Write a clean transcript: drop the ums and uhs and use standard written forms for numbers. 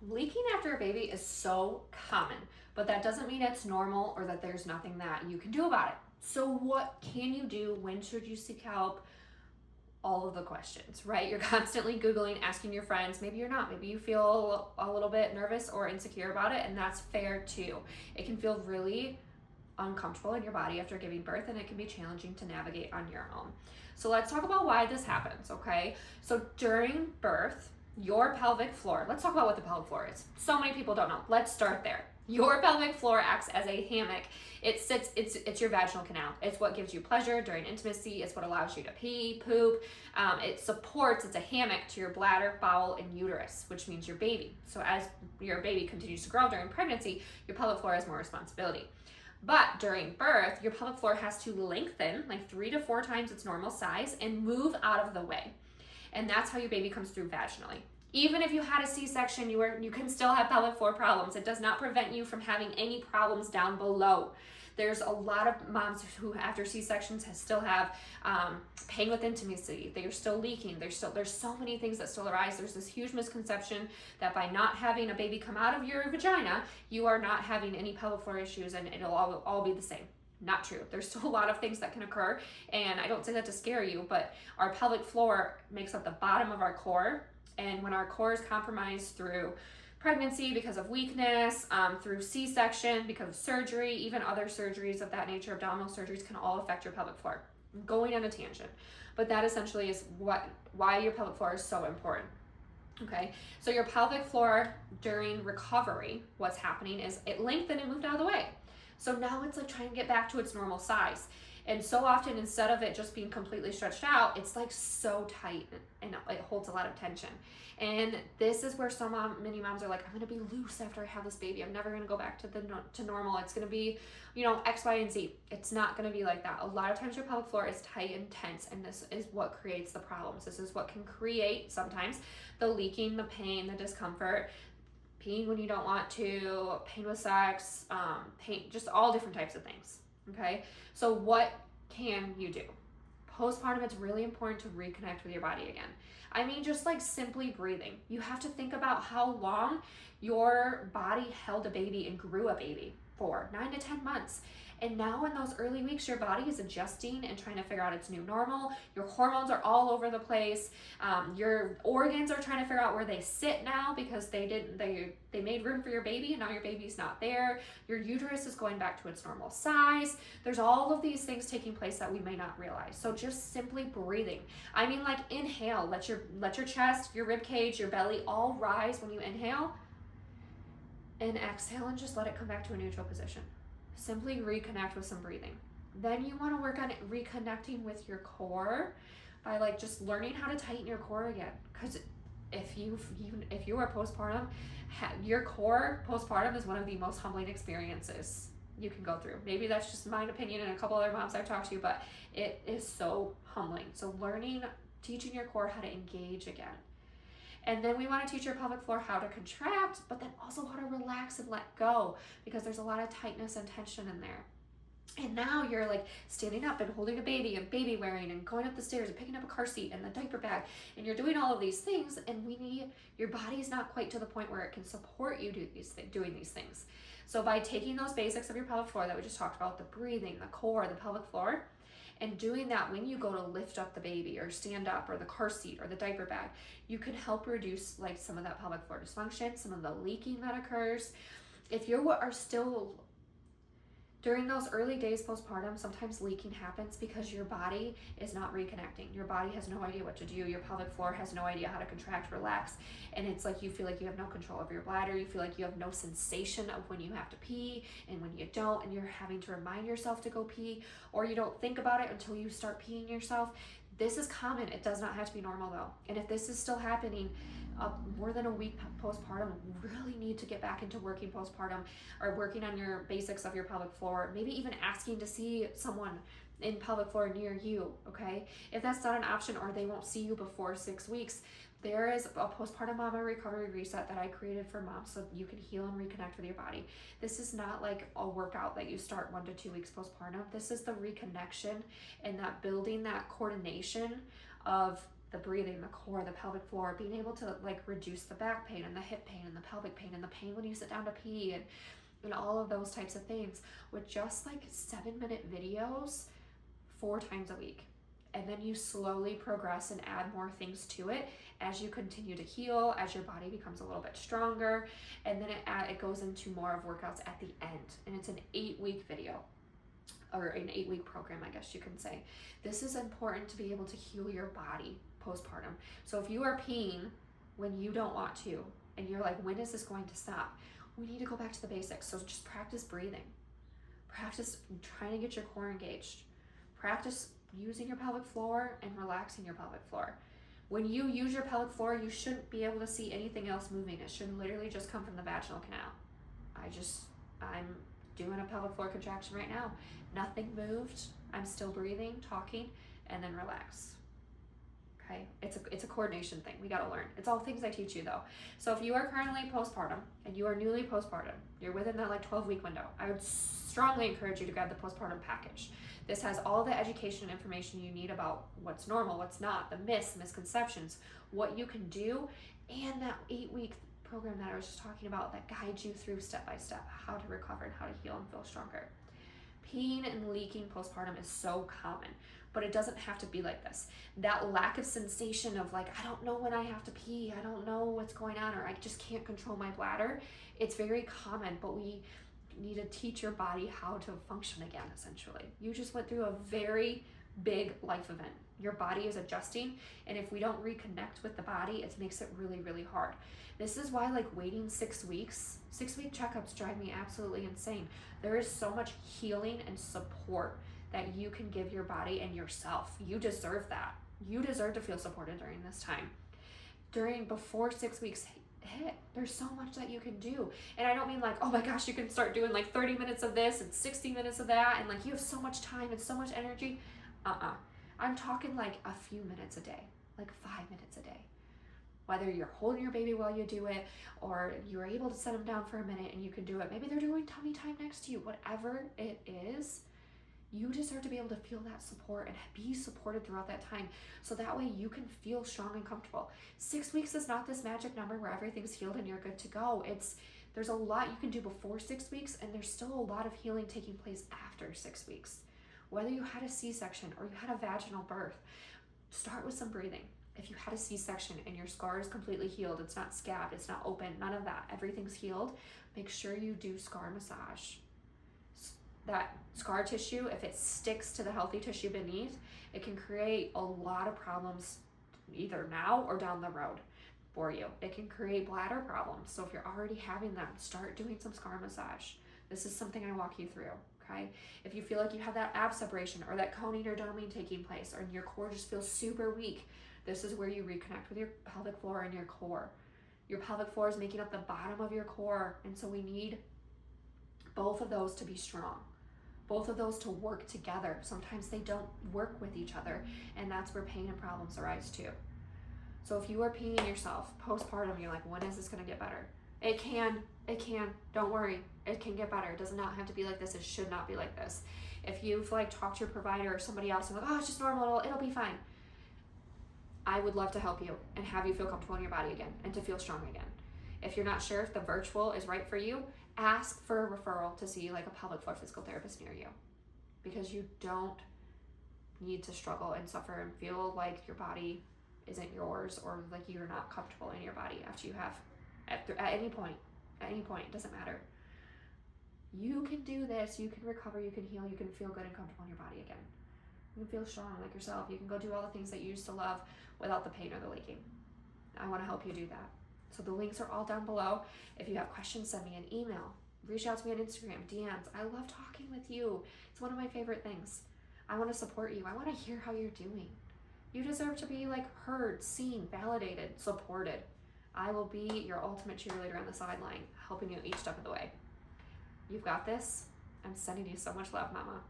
Leaking after a baby is so common, but that doesn't mean it's normal or that there's nothing that you can do about it. So what can you do? When should you seek help? All of the questions, right? You're constantly Googling, asking your friends. Maybe you're not. Maybe you feel a little bit nervous or insecure about it, and that's fair too. It can feel really uncomfortable in your body after giving birth, and it can be challenging to navigate on your own. So let's talk about why this happens, okay? So during birth, your pelvic floor, let's talk about what the pelvic floor is. So many people don't know. Let's start there. Your pelvic floor acts as a hammock. It's your vaginal canal. It's what gives you pleasure during intimacy. It's what allows you to pee, poop. It's a hammock to your bladder, bowel, and uterus, which means your baby. So as your baby continues to grow during pregnancy, your pelvic floor has more responsibility. But during birth, your pelvic floor has to lengthen like 3 to 4 times its normal size and move out of the way. And that's how your baby comes through vaginally. Even if you had a C-section, you can still have pelvic floor problems. It does not prevent you from having any problems down below. There's a lot of moms who after C-sections still have pain with intimacy. They're still leaking. There's so many things that still arise. There's this huge misconception that by not having a baby come out of your vagina, you are not having any pelvic floor issues and it'll all be the same. Not true. There's still a lot of things that can occur, and I don't say that to scare you, but our pelvic floor makes up the bottom of our core, and when our core is compromised through pregnancy because of weakness, through C-section, because of surgery, even other surgeries of that nature, abdominal surgeries can all affect your pelvic floor. I'm going on a tangent, but that essentially is why your pelvic floor is so important. Okay, so your pelvic floor during recovery, what's happening is it lengthened and moved out of the way. So now it's like trying to get back to its normal size. And so often, instead of it just being completely stretched out, it's like so tight and it holds a lot of tension. And this is where many moms are like, I'm going to be loose after I have this baby. I'm never going to go back to normal. It's going to be, X, Y, and Z. It's not going to be like that. A lot of times your pelvic floor is tight and tense, and this is what creates the problems. This is what can create sometimes the leaking, the pain, the discomfort, peeing when you don't want to, pain with sex, pain, just all different types of things, okay? So what can you do? Postpartum, it's really important to reconnect with your body again. I mean, just like simply breathing. You have to think about how long your body held a baby and grew a baby for, 9 to 10 months. And now in those early weeks, your body is adjusting and trying to figure out its new normal. Your hormones are all over the place. Your organs are trying to figure out where they sit now because they made room for your baby and now your baby's not there. Your uterus is going back to its normal size. There's all of these things taking place that we may not realize. So just simply breathing. I mean, like inhale, let your chest, your rib cage, your belly all rise when you inhale, and exhale and just let it come back to a neutral position. Simply reconnect with some breathing. Then you want to work on reconnecting with your core by like just learning how to tighten your core again. Because if you are postpartum, your core postpartum is one of the most humbling experiences you can go through. Maybe that's just my opinion and a couple other moms I've talked to, but it is so humbling. So teaching your core how to engage again. And then we want to teach your pelvic floor how to contract, but then also how to relax and let go, because there's a lot of tightness and tension in there. And now you're like standing up and holding a baby and baby wearing and going up the stairs and picking up a car seat and the diaper bag, and you're doing all of these things, and your body's not quite to the point where it can support you doing these things. So by taking those basics of your pelvic floor that we just talked about, the breathing, the core, the pelvic floor, and doing that when you go to lift up the baby or stand up or the car seat or the diaper bag, you can help reduce like some of that pelvic floor dysfunction, some of the leaking that occurs. If you are still during those early days postpartum, sometimes leaking happens because your body is not reconnecting. Your body has no idea what to do. Your pelvic floor has no idea how to contract, relax. And it's like you feel like you have no control over your bladder. You feel like you have no sensation of when you have to pee and when you don't, and you're having to remind yourself to go pee, or you don't think about it until you start peeing yourself. This is common. It does not have to be normal though. And if this is still happening more than a week postpartum, really need to get back into working postpartum or working on your basics of your pelvic floor, maybe even asking to see someone in pelvic floor near you, okay? If that's not an option or they won't see you before 6 weeks, there is a postpartum mama recovery reset that I created for moms so you can heal and reconnect with your body. This is not like a workout that you start 1 to 2 weeks postpartum. This is the reconnection and that building that coordination of the breathing, the core, the pelvic floor, being able to like reduce the back pain and the hip pain and the pelvic pain and the pain when you sit down to pee and all of those types of things with just like 7-minute videos 4 times a week. And then you slowly progress and add more things to it as you continue to heal, as your body becomes a little bit stronger. And then it goes into more of workouts at the end. And it's an 8-week video, or an 8-week program, I guess you can say. This is important to be able to heal your body postpartum. So if you are peeing when you don't want to, and you're like, when is this going to stop? We need to go back to the basics. So just practice breathing. Practice trying to get your core engaged. Practice using your pelvic floor and relaxing your pelvic floor. When you use your pelvic floor, you shouldn't be able to see anything else moving. It should literally just come from the vaginal canal. I'm doing a pelvic floor contraction right now. Nothing moved. I'm still breathing, talking, and then relax. Okay, it's a coordination thing. We gotta learn. It's all things I teach you though. So if you are currently postpartum and you are newly postpartum, you're within that like 12-week window, I would strongly encourage you to grab the postpartum package. This has all the education and information you need about what's normal, what's not, the myths, misconceptions, what you can do, and that 8-week program that I was just talking about that guides you through step by step how to recover and how to heal and feel stronger. Peeing and leaking postpartum is so common, but it doesn't have to be like this. That lack of sensation of like, I don't know when I have to pee, I don't know what's going on, or I just can't control my bladder. It's very common, but we need to teach your body how to function again, essentially. You just went through a very big life event. Your body is adjusting, and if we don't reconnect with the body, it makes it really, really hard. This is why like waiting 6 weeks, 6-week checkups drive me absolutely insane. There is so much healing and support that you can give your body and yourself. You deserve that. You deserve to feel supported during this time. Before 6 weeks hit, there's so much that you can do. And I don't mean like, oh my gosh, you can start doing like 30 minutes of this and 60 minutes of that, and like you have so much time and so much energy. I'm talking like a few minutes a day, like 5 minutes a day. Whether you're holding your baby while you do it, or you're able to set them down for a minute and you can do it. Maybe they're doing tummy time next to you. Whatever it is, you deserve to be able to feel that support and be supported throughout that time. So that way you can feel strong and comfortable. 6 weeks is not this magic number where everything's healed and you're good to go. There's a lot you can do before 6 weeks, and there's still a lot of healing taking place after 6 weeks. Whether you had a C-section or you had a vaginal birth, start with some breathing. If you had a C-section and your scar is completely healed, it's not scabbed, it's not open, none of that, everything's healed, make sure you do scar massage. That scar tissue, if it sticks to the healthy tissue beneath, it can create a lot of problems either now or down the road for you. It can create bladder problems. So if you're already having them, start doing some scar massage. This is something I walk you through, okay? If you feel like you have that ab separation or that coning or doming taking place, or your core just feels super weak, this is where you reconnect with your pelvic floor and your core. Your pelvic floor is making up the bottom of your core, and so we need both of those to be strong. Both of those to work together. Sometimes they don't work with each other, and that's where pain and problems arise too. So if you are peeing yourself postpartum, you're like, when is this gonna get better? It can, don't worry, it can get better. It does not have to be like this, it should not be like this. If you've like talked to your provider or somebody else and like, oh, it's just normal, it'll be fine. I would love to help you and have you feel comfortable in your body again and to feel strong again. If you're not sure if the virtual is right for you, ask for a referral to see like a pelvic floor physical therapist near you, because you don't need to struggle and suffer and feel like your body isn't yours, or like you're not comfortable in your body after you have, at any point, it doesn't matter. You can do this, you can recover, you can heal, you can feel good and comfortable in your body again. You can feel strong like yourself. You can go do all the things that you used to love without the pain or the leaking. I want to help you do that. So the links are all down below. If you have questions, send me an email. Reach out to me on Instagram, DMs. I love talking with you. It's one of my favorite things. I want to support you. I want to hear how you're doing. You deserve to be like heard, seen, validated, supported. I will be your ultimate cheerleader on the sideline, helping you each step of the way. You've got this. I'm sending you so much love, Mama.